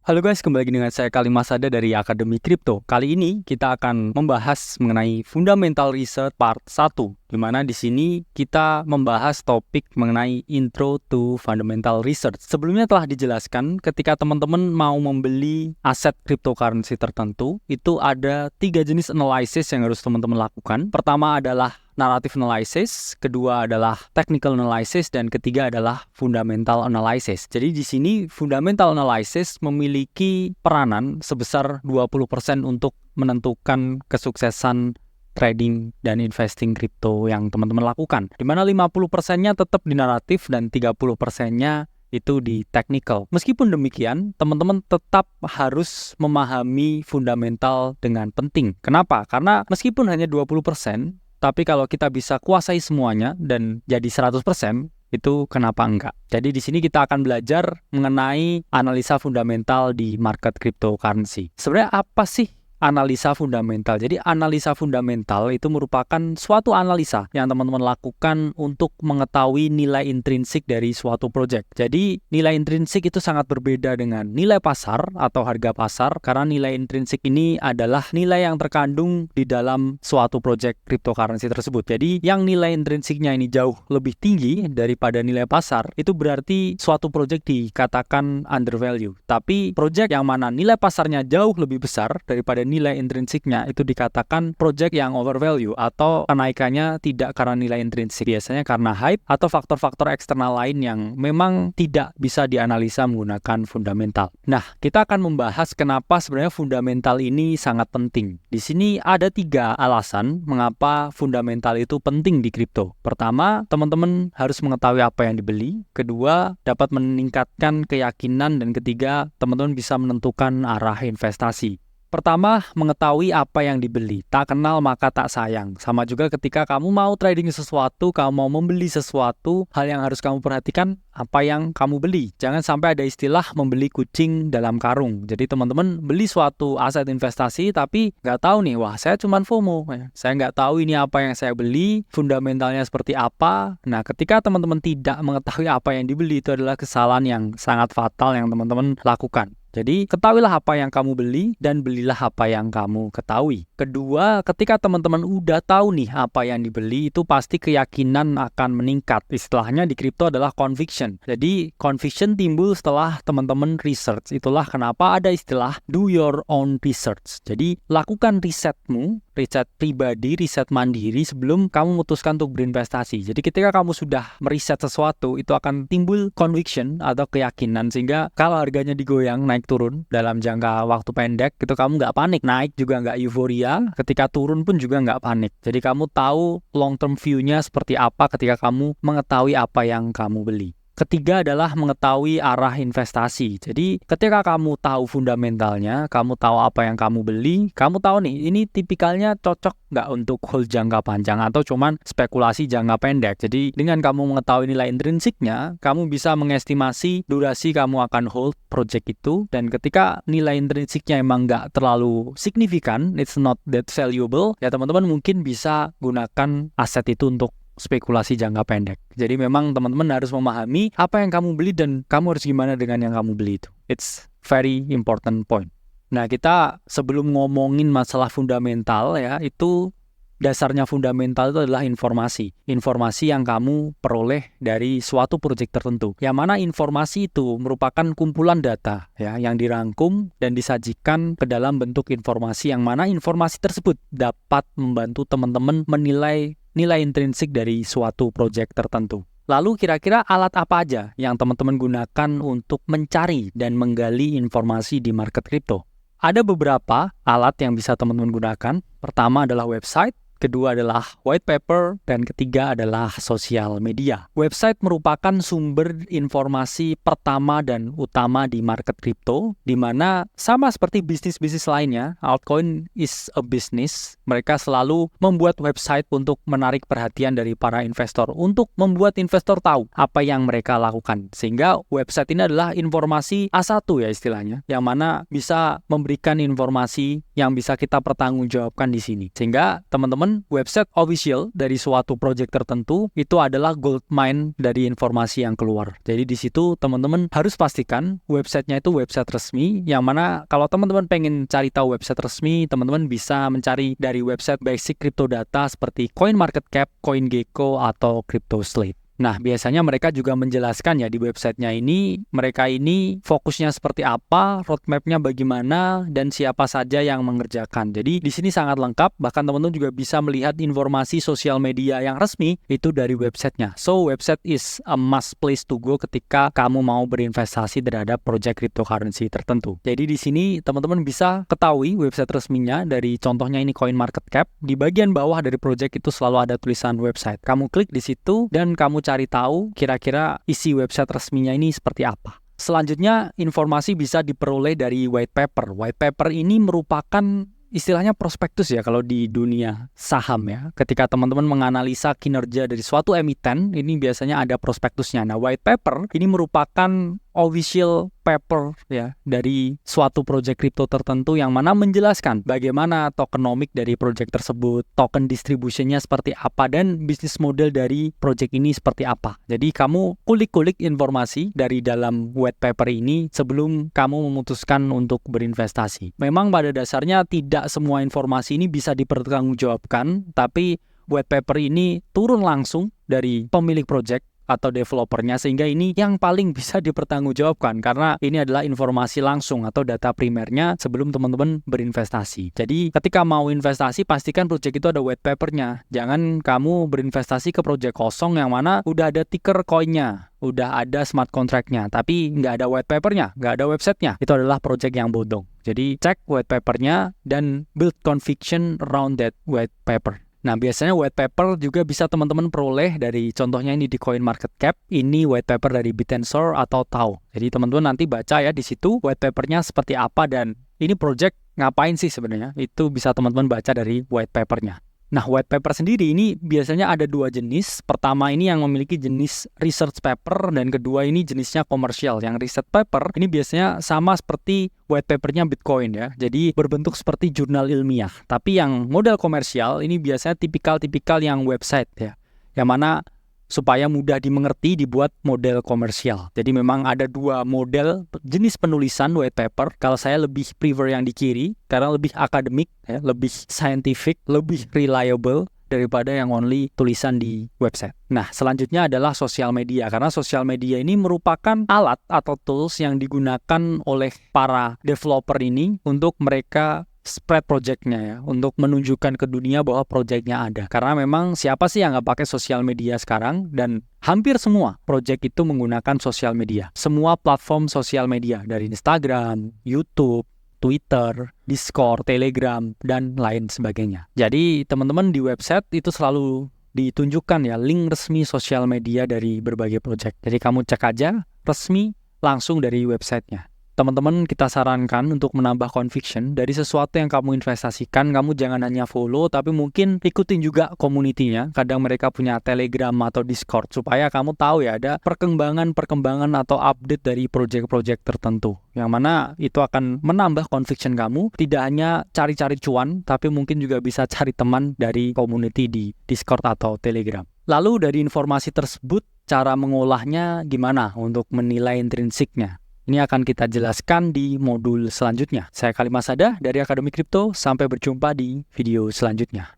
Halo guys, kembali lagi dengan saya Kali Masada dari Akademi Kripto. Kali ini kita akan membahas mengenai Fundamental Research Part 1, di mana di sini kita membahas topik mengenai Intro to Fundamental Research. Sebelumnya telah dijelaskan ketika teman-teman mau membeli aset cryptocurrency tertentu, itu ada 3 jenis analysis yang harus teman-teman lakukan. Pertama adalah narrative analysis, kedua adalah technical analysis, dan ketiga adalah fundamental analysis. Jadi di sini fundamental analysis memiliki peranan sebesar 20% untuk menentukan kesuksesan trading dan investing kripto yang teman-teman lakukan. Di mana 50%-nya tetap di naratif dan 30%-nya itu di technical. Meskipun demikian, teman-teman tetap harus memahami fundamental dengan penting. Kenapa? Karena meskipun hanya 20%, tapi kalau kita bisa kuasai semuanya dan jadi 100%, itu kenapa enggak? Jadi di sini kita akan belajar mengenai analisa fundamental di market cryptocurrency. Sebenarnya apa sih analisa fundamental? Jadi analisa fundamental itu merupakan suatu analisa yang teman-teman lakukan untuk mengetahui nilai intrinsik dari suatu project. Jadi nilai intrinsik itu sangat berbeda dengan nilai pasar atau harga pasar, karena nilai intrinsik ini adalah nilai yang terkandung di dalam suatu project cryptocurrency tersebut. Jadi yang nilai intrinsiknya ini jauh lebih tinggi daripada nilai pasar, itu berarti suatu project dikatakan undervalue. Tapi project yang mana nilai pasarnya jauh lebih besar daripada nilai intrinsiknya, itu dikatakan project yang overvalue atau kenaikannya tidak karena nilai intrinsik, biasanya karena hype atau faktor-faktor eksternal lain yang memang tidak bisa dianalisa menggunakan fundamental. Nah, kita akan membahas kenapa sebenarnya fundamental ini sangat penting. Di sini ada 3 alasan mengapa fundamental itu penting di kripto. Pertama, teman-teman harus mengetahui apa yang dibeli. Kedua, dapat meningkatkan keyakinan. Dan ketiga, teman-teman bisa menentukan arah investasi. Pertama, mengetahui apa yang dibeli. Tak kenal maka tak sayang. Sama juga ketika kamu mau trading sesuatu, kamu mau membeli sesuatu, hal yang harus kamu perhatikan apa yang kamu beli. Jangan sampai ada istilah membeli kucing dalam karung. Jadi teman-teman beli suatu aset investasi tapi nggak tahu nih, wah saya cuma FOMO. Saya nggak tahu ini apa yang saya beli, fundamentalnya seperti apa. Nah, ketika teman-teman tidak mengetahui apa yang dibeli, itu adalah kesalahan yang sangat fatal yang teman-teman lakukan. Jadi, ketahuilah apa yang kamu beli dan belilah apa yang kamu ketahui. Kedua, ketika teman-teman udah tahu nih apa yang dibeli, itu pasti keyakinan akan meningkat. Istilahnya di kripto adalah conviction. Jadi, conviction timbul setelah teman-teman research. Itulah kenapa ada istilah do your own research. Jadi, lakukan risetmu, riset pribadi, riset mandiri sebelum kamu memutuskan untuk berinvestasi. Jadi ketika kamu sudah meriset sesuatu, itu akan timbul conviction atau keyakinan, sehingga kalau harganya digoyang naik turun dalam jangka waktu pendek, itu kamu nggak panik. Naik juga nggak euforia, ketika turun pun juga nggak panik. Jadi kamu tahu long term view-nya seperti apa ketika kamu mengetahui apa yang kamu beli. Ketiga adalah mengetahui arah investasi. Jadi ketika kamu tahu fundamentalnya, kamu tahu apa yang kamu beli, kamu tahu nih ini tipikalnya cocok nggak untuk hold jangka panjang atau cuman spekulasi jangka pendek. Jadi dengan kamu mengetahui nilai intrinsiknya, kamu bisa mengestimasi durasi kamu akan hold project itu. Dan ketika nilai intrinsiknya emang nggak terlalu signifikan, it's not that valuable, ya teman-teman mungkin bisa gunakan aset itu untuk spekulasi jangka pendek. Jadi memang teman-teman harus memahami apa yang kamu beli dan kamu harus gimana dengan yang kamu beli itu. It's very important point. Nah, kita sebelum ngomongin masalah fundamental ya, itu dasarnya fundamental itu adalah informasi. Informasi yang kamu peroleh dari suatu proyek tertentu. Yang mana informasi itu merupakan kumpulan data ya, yang dirangkum dan disajikan ke dalam bentuk informasi, yang mana informasi tersebut dapat membantu teman-teman menilai nilai intrinsik dari suatu proyek tertentu. Lalu kira-kira alat apa aja yang teman-teman gunakan untuk mencari dan menggali informasi di market crypto? Ada beberapa alat yang bisa teman-teman gunakan. Pertama adalah website, kedua adalah white paper, dan ketiga adalah sosial media. Website merupakan sumber informasi pertama dan utama di market crypto, di mana sama seperti bisnis-bisnis lainnya, altcoin is a business. Mereka selalu membuat website untuk menarik perhatian dari para investor, untuk membuat investor tahu apa yang mereka lakukan. Sehingga website ini adalah informasi A1 ya istilahnya, yang mana bisa memberikan informasi yang bisa kita pertanggungjawabkan di sini. Sehingga teman-teman teman-teman, website official dari suatu project tertentu itu adalah gold mine dari informasi yang keluar. Jadi di situ teman-teman harus pastikan websitenya itu website resmi, yang mana kalau teman-teman pengen cari tahu website resmi, teman-teman bisa mencari dari website basic crypto data seperti CoinMarketCap, CoinGecko, atau CryptoSlate. Nah, biasanya mereka juga menjelaskan ya di websitenya ini, mereka ini fokusnya seperti apa, roadmap-nya bagaimana, dan siapa saja yang mengerjakan. Jadi di sini sangat lengkap, bahkan teman-teman juga bisa melihat informasi sosial media yang resmi itu dari websitenya. So, website is a must place to go ketika kamu mau berinvestasi terhadap project cryptocurrency tertentu. Jadi di sini teman-teman bisa ketahui website resminya dari contohnya ini CoinMarketCap. Di bagian bawah dari project itu selalu ada tulisan website. Kamu klik di situ dan kamu cari tahu kira-kira isi website resminya ini seperti apa. Selanjutnya, informasi bisa diperoleh dari white paper. White paper ini merupakan istilahnya prospektus ya kalau di dunia saham ya. Ketika teman-teman menganalisa kinerja dari suatu emiten, ini biasanya ada prospektusnya. Nah, white paper ini merupakan official paper ya dari suatu project crypto tertentu yang mana menjelaskan bagaimana tokenomic dari project tersebut, token distributionnya seperti apa, dan bisnis model dari project ini seperti apa. Jadi kamu kulik-kulik informasi dari dalam white paper ini sebelum kamu memutuskan untuk berinvestasi. Memang pada dasarnya tidak semua informasi ini bisa dipertanggungjawabkan, tapi white paper ini turun langsung dari pemilik project atau developernya, sehingga ini yang paling bisa dipertanggungjawabkan karena ini adalah informasi langsung atau data primernya sebelum teman-teman berinvestasi. Jadi ketika mau investasi, pastikan project itu ada white papernya. Jangan kamu berinvestasi ke project kosong yang mana udah ada ticker coinnya, udah ada smart contract-nya, tapi nggak ada white papernya, nggak ada websitenya. Itu adalah project yang bodong. Jadi cek white papernya dan build conviction around that white paper. Nah, biasanya white paper juga bisa teman-teman peroleh dari contohnya ini di CoinMarketCap. Ini white paper dari Bit&Sword atau Tau. Jadi teman-teman nanti baca ya di situ white papernya seperti apa dan ini project ngapain sih sebenarnya. Itu bisa teman-teman baca dari white papernya. Nah, white paper sendiri ini biasanya ada dua jenis. Pertama ini yang memiliki jenis research paper dan kedua ini jenisnya komersial. Yang research paper ini biasanya sama seperti white papernya Bitcoin ya. Jadi berbentuk seperti jurnal ilmiah. Tapi yang model komersial ini biasanya tipikal-tipikal yang website ya. Yang mana supaya mudah dimengerti dibuat model komersial. Jadi memang ada dua model jenis penulisan white paper. Kalau saya lebih prefer yang di kiri karena lebih akademik, ya, lebih scientific, lebih reliable daripada yang only tulisan di website. Nah, selanjutnya adalah sosial media. Karena sosial media ini merupakan alat atau tools yang digunakan oleh para developer ini untuk mereka spread projectnya ya, untuk menunjukkan ke dunia bahwa projectnya ada. Karena memang siapa sih yang nggak pakai sosial media sekarang, dan hampir semua project itu menggunakan sosial media. Semua platform sosial media dari Instagram, YouTube, Twitter, Discord, Telegram, dan lain sebagainya. Jadi teman-teman di website itu selalu ditunjukkan ya link resmi sosial media dari berbagai project. Jadi kamu cek aja resmi langsung dari websitenya. Teman-teman, kita sarankan untuk menambah conviction dari sesuatu yang kamu investasikan. Kamu jangan hanya follow, tapi mungkin ikutin juga community-nya. Kadang mereka punya Telegram atau Discord, supaya kamu tahu ya ada perkembangan atau update dari project-project tertentu. Yang mana itu akan menambah conviction kamu. Tidak hanya cari-cari cuan, tapi mungkin juga bisa cari teman dari community di Discord atau Telegram. Lalu dari informasi tersebut, cara mengolahnya gimana untuk menilai intrinsiknya? Ini akan kita jelaskan di modul selanjutnya. Saya Khalid Masada dari Akademi Kripto. Sampai berjumpa di video selanjutnya.